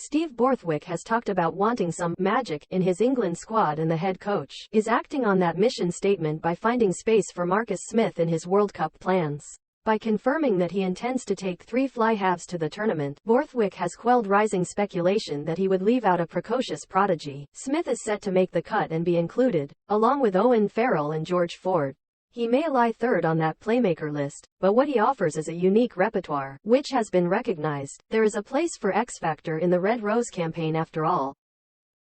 Steve Borthwick has talked about wanting some magic in his England squad, and the head coach is acting on that mission statement by finding space for Marcus Smith in his World Cup plans. By confirming that he intends to take 3 fly halves to the tournament, Borthwick has quelled rising speculation that he would leave out a precocious prodigy. Smith is set to make the cut and be included, along with Owen Farrell and George Ford. He may lie third on that playmaker list, but what he offers is a unique repertoire, which has been recognized. There is a place for X-Factor in the Red Rose campaign after all.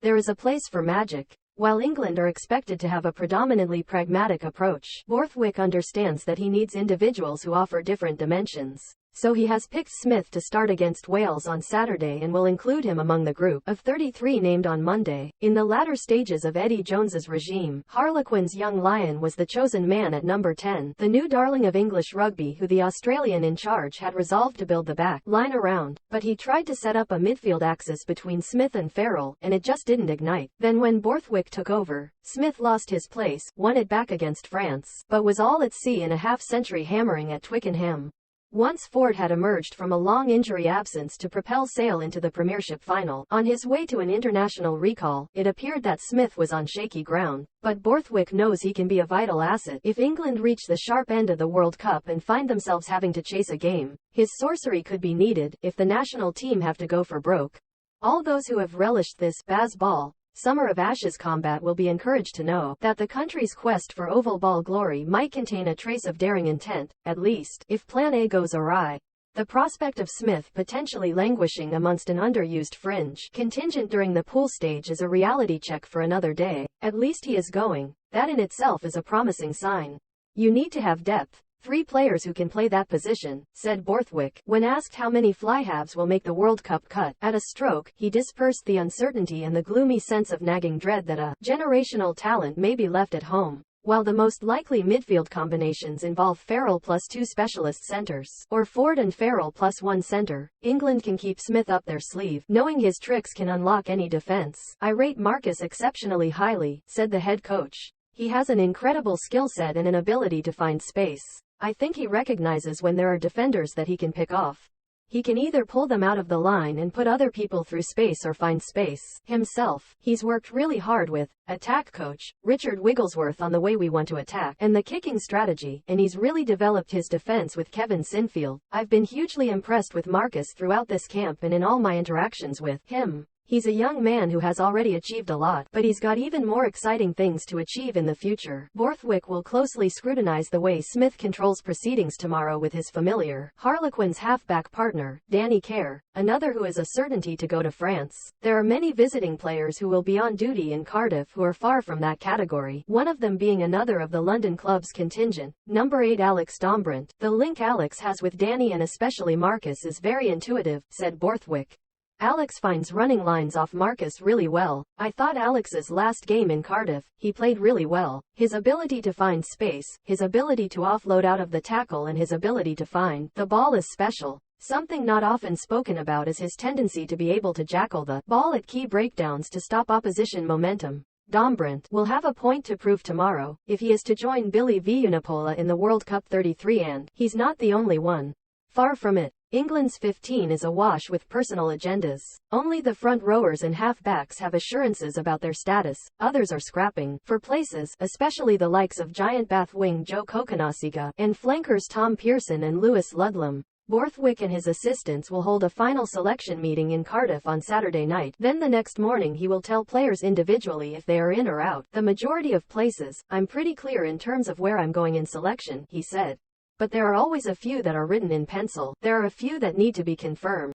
There is a place for magic. While England are expected to have a predominantly pragmatic approach, Borthwick understands that he needs individuals who offer different dimensions. So he has picked Smith to start against Wales on Saturday and will include him among the group of 33 named on Monday. In the latter stages of Eddie Jones's regime, Harlequin's young lion was the chosen man at number 10, the new darling of English rugby who the Australian in charge had resolved to build the back line around. But he tried to set up a midfield axis between Smith and Farrell, and it just didn't ignite. Then when Borthwick took over, Smith lost his place, won it back against France, but was all at sea in a half-century hammering at Twickenham. Once Ford had emerged from a long injury absence to propel Sale into the Premiership final. On his way to an international recall, it appeared that Smith was on shaky ground. But Borthwick knows he can be a vital asset if England reach the sharp end of the World Cup and find themselves having to chase a game. His sorcery could be needed if the national team have to go for broke. All those who have relished this Bazball Summer of Ashes combat will be encouraged to know that the country's quest for oval ball glory might contain a trace of daring intent, at least, if Plan A goes awry. The prospect of Smith potentially languishing amongst an underused fringe contingent during the pool stage is a reality check for another day. At least he is going. That in itself is a promising sign. You need to have depth. 3 players who can play that position, said Borthwick. When asked how many fly halves will make the World Cup cut, at a stroke, he dispersed the uncertainty and the gloomy sense of nagging dread that a generational talent may be left at home. While the most likely midfield combinations involve Farrell plus 2 specialist centers, or Ford and Farrell plus 1 center, England can keep Smith up their sleeve, knowing his tricks can unlock any defense. I rate Marcus exceptionally highly, said the head coach. He has an incredible skill set and an ability to find space. I think he recognizes when there are defenders that he can pick off. He can either pull them out of the line and put other people through space or find space himself. He's worked really hard with attack coach Richard Wigglesworth on the way we want to attack and the kicking strategy, and he's really developed his defense with Kevin Sinfield. I've been hugely impressed with Marcus throughout this camp and in all my interactions with him. He's a young man who has already achieved a lot, but he's got even more exciting things to achieve in the future. Borthwick will closely scrutinize the way Smith controls proceedings tomorrow with his familiar Harlequin's halfback partner, Danny Kerr, another who is a certainty to go to France. There are many visiting players who will be on duty in Cardiff who are far from that category, one of them being another of the London club's contingent, number 8 Alex Dombrant. The link Alex has with Danny and especially Marcus is very intuitive, said Borthwick. Alex finds running lines off Marcus really well. I thought Alex's last game in Cardiff, he played really well. His ability to find space, his ability to offload out of the tackle and his ability to find the ball is special. Something not often spoken about is his tendency to be able to jackal the ball at key breakdowns to stop opposition momentum. Dombrant will have a point to prove tomorrow, if he is to join Billy Vunipola in the World Cup 33, and he's not the only one. Far from it. England's 15 is awash with personal agendas. Only the front rowers and half-backs have assurances about their status, others are scrapping for places, especially the likes of giant Bath wing Joe Kokonasiga, and flankers Tom Pearson and Lewis Ludlam. Borthwick and his assistants will hold a final selection meeting in Cardiff on Saturday night. Then the next morning he will tell players individually if they are in or out. The majority of places, I'm pretty clear in terms of where I'm going in selection, he said. But there are always a few that are written in pencil. There are a few that need to be confirmed.